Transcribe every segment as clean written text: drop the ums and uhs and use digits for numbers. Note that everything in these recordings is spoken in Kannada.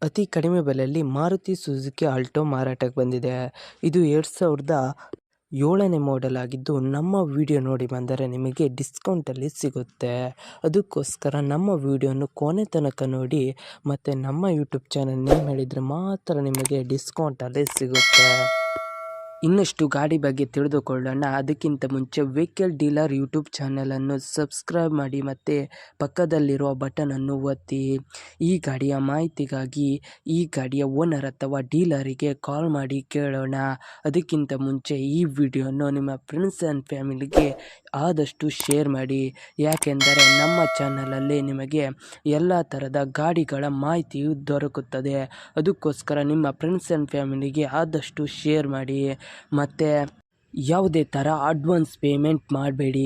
ಅತಿ ಕಡಿಮೆ ಬೆಲೆಯಲ್ಲಿ ಮಾರುತಿ ಸುಜುಕಿ ಆಲ್ಟೋ ಮಾರಾಟಕ್ಕೆ ಬಂದಿದೆ. ಇದು 2007ನೇ ಮಾಡೆಲ್ ಆಗಿದ್ದು, ನಮ್ಮ ವಿಡಿಯೋ ನೋಡಿ ಬಂದರೆ ನಿಮಗೆ ಡಿಸ್ಕೌಂಟಲ್ಲಿ ಸಿಗುತ್ತೆ. ಅದಕ್ಕೋಸ್ಕರ ನಮ್ಮ ವಿಡಿಯೋನು ಕೊನೆ ತನಕ ನೋಡಿ ಮತ್ತು ನಮ್ಮ ಯೂಟ್ಯೂಬ್ ಚಾನಲ್ ನೇಮ್ ಹೇಳಿದರೆ ಮಾತ್ರ ನಿಮಗೆ ಡಿಸ್ಕೌಂಟಲ್ಲಿ ಸಿಗುತ್ತೆ. ಇನ್ನಷ್ಟು ಗಾಡಿ ಬಗ್ಗೆ ತಿಳಿದುಕೊಳ್ಳೋಣ. ಅದಕ್ಕಿಂತ ಮುಂಚೆ ವೆಹಿಕಲ್ ಡೀಲರ್ ಯೂಟ್ಯೂಬ್ ಚಾನಲನ್ನು ಸಬ್ಸ್ಕ್ರೈಬ್ ಮಾಡಿ ಮತ್ತು ಪಕ್ಕದಲ್ಲಿರುವ ಬಟನನ್ನು ಒತ್ತಿ. ಈ ಗಾಡಿಯ ಮಾಹಿತಿಗಾಗಿ ಈ ಗಾಡಿಯ ಓನರ್ ಅಥವಾ ಡೀಲರಿಗೆ ಕಾಲ್ ಮಾಡಿ ಕೇಳೋಣ. ಅದಕ್ಕಿಂತ ಮುಂಚೆ ಈ ವಿಡಿಯೋನು ನಿಮ್ಮ ಫ್ರೆಂಡ್ಸ್ ಆ್ಯಂಡ್ ಫ್ಯಾಮಿಲಿಗೆ ಆದಷ್ಟು ಶೇರ್ ಮಾಡಿ. ಯಾಕೆಂದರೆ ನಮ್ಮ ಚಾನಲಲ್ಲಿ ನಿಮಗೆ ಎಲ್ಲ ಥರದ ಗಾಡಿಗಳ ಮಾಹಿತಿಯು ದೊರಕುತ್ತದೆ. ಅದಕ್ಕೋಸ್ಕರ ನಿಮ್ಮ ಫ್ರೆಂಡ್ಸ್ ಆ್ಯಂಡ್ ಫ್ಯಾಮಿಲಿಗೆ ಆದಷ್ಟು ಶೇರ್ ಮಾಡಿ. ಮತ್ತು ಯಾವುದೇ ಥರ ಅಡ್ವಾನ್ಸ್ ಪೇಮೆಂಟ್ ಮಾಡಬೇಡಿ,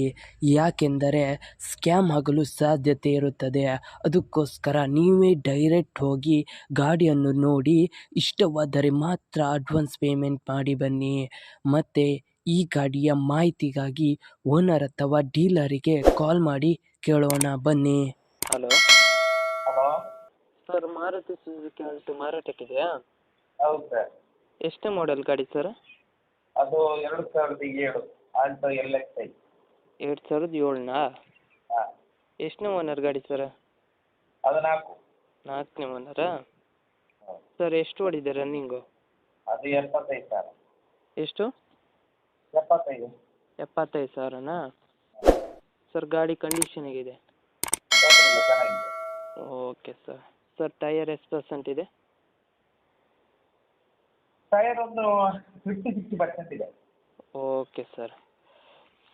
ಯಾಕೆಂದರೆ ಸ್ಕ್ಯಾಮ್ ಆಗಲು ಸಾಧ್ಯತೆ ಇರುತ್ತದೆ. ಅದಕ್ಕೋಸ್ಕರ ನೀವೇ ಡೈರೆಕ್ಟ್ ಹೋಗಿ ಗಾಡಿಯನ್ನು ನೋಡಿ ಇಷ್ಟವಾದರೆ ಮಾತ್ರ ಅಡ್ವಾನ್ಸ್ ಪೇಮೆಂಟ್ ಮಾಡಿ ಬನ್ನಿ. ಮತ್ತು ಈ ಗಾಡಿಯ ಮಾಹಿತಿಗಾಗಿ ಓನರ್ ಅಥವಾ ಡೀಲರಿಗೆ ಕಾಲ್ ಮಾಡಿ ಕೇಳೋಣ ಬನ್ನಿ. Hello hello sir, Maruti Suzuki Alto ಮಾರಾಟಕ್ಕಿದೆಯಾ? ಹೌದು ಸರ್. ಎಷ್ಟೇ ಮಾಡೆಲ್ ಗಾಡಿ ಸರ್? ಅದು 2007 ಆಲ್ಟೋ LXi. 2007ನಾ? ಹಾಂ, ಎಷ್ಟನೇ ಓನರ್ ಗಾಡಿ ಸರ್? ಅದು 4. 4ನೇ ಓನರಾ? ಸರ್, ಎಷ್ಟು ಓಡಿದೆ ರನ್ನಿಂಗು? ಅದು 75 ಸಾವಿರ. ಎಷ್ಟು? 75. 75,000ನಾ? ಸರ್, ಗಾಡಿ ಕಂಡೀಷನ್ ಹೇಗಿದೆ? ತೊಂದರೆಯಿಲ್ಲ, ಚೆನ್ನಾಗಿದೆ. Okay sir. ಸರ್, ಟೈಯರ್ ಎಷ್ಟು ಪರ್ಸೆಂಟ್ ಇದೆ? ಟೈರ್ ಒಂದು 50-60% ಇದೆ. Okay sir.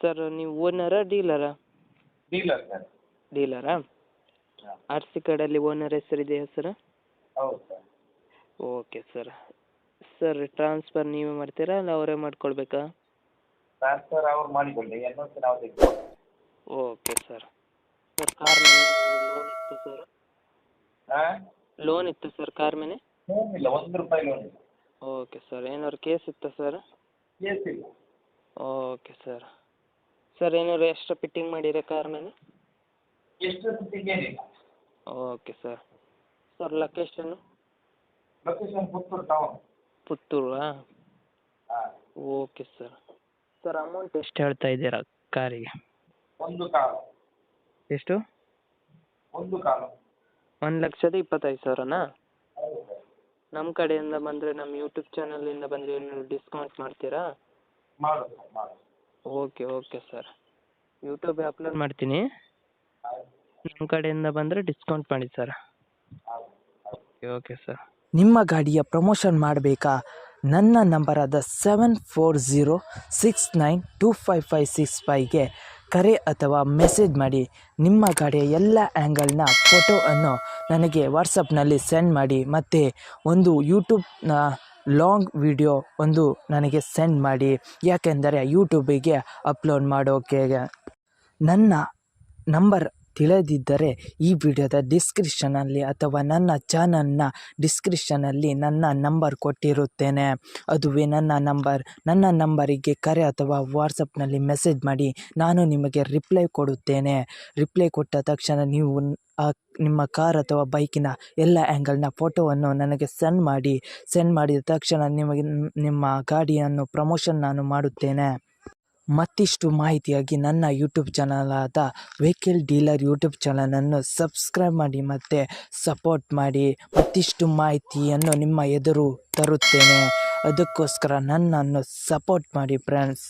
ಸರ್, ನೀವು ಓನರಾ ಡೀಲರಾ? Dealer sir. ಡೀಲರಾ? ಹಾಂ, ಆರ್ ಸಿ ಕಾರ್ಡಲ್ಲಿ ಓನರ್ ಹೆಸರಿದೆಯಾ ಸರ್? ಹೌದು sir. Okay sir. Sir, transfer ನೀವೇ ಮಾಡ್ತೀರಾ ಅಲ್ಲ ಅವರೇ ಮಾಡ್ಕೊಳ್ಬೇಕಾ? ಟ್ರಾನ್ಸ್ಫರ್ ಅವ್ರು ಮಾಡಿಕೊಳ್ಳಿ, NOC ನಾವು ತೆಗೆದುಕೊಳ್ಳಿ. Okay sir. ಸರ್, ಕಾರ್ ಮೇಲೆ ಲೋನ್ ಇತ್ತು ಸರ್? ಹಾಂ, ಲೋನ್ ಇತ್ತು ಸರ್ ಕಾರ್ ಮೇಲೆ? ಲೋನ್ ಇಲ್ಲ, ₹1 ಲೋನ್ ಇಲ್ಲ. Okay sir. ಏನಾದ್ರು ಕೇಸ್ ಇತ್ತಾ ಸರ್? ಕೇಸ್ ಇಲ್ಲ. Okay sir. ಸರ್, ಏನಾದ್ರು ಎಕ್ಸ್ಟ್ರಾ ಫಿಟ್ಟಿಂಗ್ ಮಾಡಿರಾ ಕಾರ್ ಮೇಲೆ? ಎಷ್ಟು ಫಿಟ್ಟಿಂಗ್ ಏನಿಲ್ಲ. Okay sir. Sir, location? Location Puttur town. ಪುತ್ತೂರಾ? ಹಾಂ, ಓಕೆ ಸರ್. ಸರ್, ಅಮೌಂಟ್ ಎಷ್ಟು ಹೇಳ್ತಾ ಇದ್ದೀರಾ ಕಾರಿಗೆ? 1,4. ಎಷ್ಟು? 1,4. 1,25,000ನಾ? ಹೌದು ಸರ್. ನಮ್ಮ ಕಡೆಯಿಂದ ಬಂದರೆ, ನಮ್ಮ ಯೂಟ್ಯೂಬ್ ಚಾನಲಿಂದ ಬಂದರೆ ನೀವು ಡಿಸ್ಕೌಂಟ್ ಮಾಡ್ತೀರಾ? ಮಾಡು ಸರ್, ಮಾಡು. Okay sir. ಯೂಟ್ಯೂಬ್ ಅಪ್ಲೋಡ್ ಮಾಡ್ತೀನಿ. ಆಯ್ತು. ನಮ್ಮ ಕಡೆಯಿಂದ ಬಂದರೆ ಡಿಸ್ಕೌಂಟ್ ಮಾಡಿ ಸರ್. ಹೌದು. Okay sir. ನಿಮ್ಮ ಗಾಡಿಯ ಪ್ರಮೋಷನ್ ಮಾಡಬೇಕಾ? ನನ್ನ ನಂಬರಾದ 7406925565ಗೆ ಕರೆ ಅಥವಾ ಮೆಸೇಜ್ ಮಾಡಿ. ನಿಮ್ಮ ಗಾಡಿಯ ಎಲ್ಲ ಆ್ಯಂಗಲ್ನ ಫೋಟೋವನ್ನು ನನಗೆ ವಾಟ್ಸಪ್ನಲ್ಲಿ ಸೆಂಡ್ ಮಾಡಿ. ಮತ್ತು ಒಂದು ಯೂಟ್ಯೂಬ್ನ ಲಾಂಗ್ ವಿಡಿಯೋ ಒಂದು ನನಗೆ ಸೆಂಡ್ ಮಾಡಿ, ಯಾಕೆಂದರೆ ಯೂಟ್ಯೂಬಿಗೆ ಅಪ್ಲೋಡ್ ಮಾಡೋಕೆ. ನನ್ನ ನಂಬರ್ ತಿಳಿದಿದ್ದರೆ ಈ ವಿಡಿಯೋದ ಡಿಸ್ಕ್ರಿಪ್ಷನಲ್ಲಿ ಅಥವಾ ನನ್ನ ಚಾನಲ್ನ ಡಿಸ್ಕ್ರಿಪ್ಷನಲ್ಲಿ ನನ್ನ ನಂಬರ್ ಕೊಟ್ಟಿರುತ್ತೇನೆ. ಅದುವೇ ನನ್ನ ನಂಬರ್. ನನ್ನ ನಂಬರಿಗೆ ಕರೆ ಅಥವಾ ವಾಟ್ಸಪ್ನಲ್ಲಿ ಮೆಸೇಜ್ ಮಾಡಿ, ನಾನು ನಿಮಗೆ ರಿಪ್ಲೈ ಕೊಡುತ್ತೇನೆ. ರಿಪ್ಲೈ ಕೊಟ್ಟ ತಕ್ಷಣ ನೀವು ನಿಮ್ಮ ಕಾರ್ ಅಥವಾ ಬೈಕಿನ ಎಲ್ಲ ಆ್ಯಂಗಲ್ನ ಫೋಟೋವನ್ನು ನನಗೆ ಸೆಂಡ್ ಮಾಡಿ. ಸೆಂಡ್ ಮಾಡಿದ ತಕ್ಷಣ ನಿಮಗೆ ನಿಮ್ಮ ಗಾಡಿಯನ್ನು ಪ್ರಮೋಷನ್ ನಾನು ಮಾಡುತ್ತೇನೆ. ಮತ್ತಿಷ್ಟು ಮಾಹಿತಿಯಾಗಿ ನನ್ನ ಯೂಟ್ಯೂಬ್ ಚಾನಲಾದ ವೆಹಿಕಲ್ ಡೀಲರ್ ಯೂಟ್ಯೂಬ್ ಚಾನಲನ್ನು ಸಬ್ಸ್ಕ್ರೈಬ್ ಮಾಡಿ ಮತ್ತು ಸಪೋರ್ಟ್ ಮಾಡಿ. ಮತ್ತಿಷ್ಟು ಮಾಹಿತಿಯನ್ನು ನಿಮ್ಮ ಎದುರು ತರುತ್ತೇನೆ. ಅದಕ್ಕೋಸ್ಕರ ನನ್ನನ್ನು ಸಪೋರ್ಟ್ ಮಾಡಿ ಫ್ರೆಂಡ್ಸ್.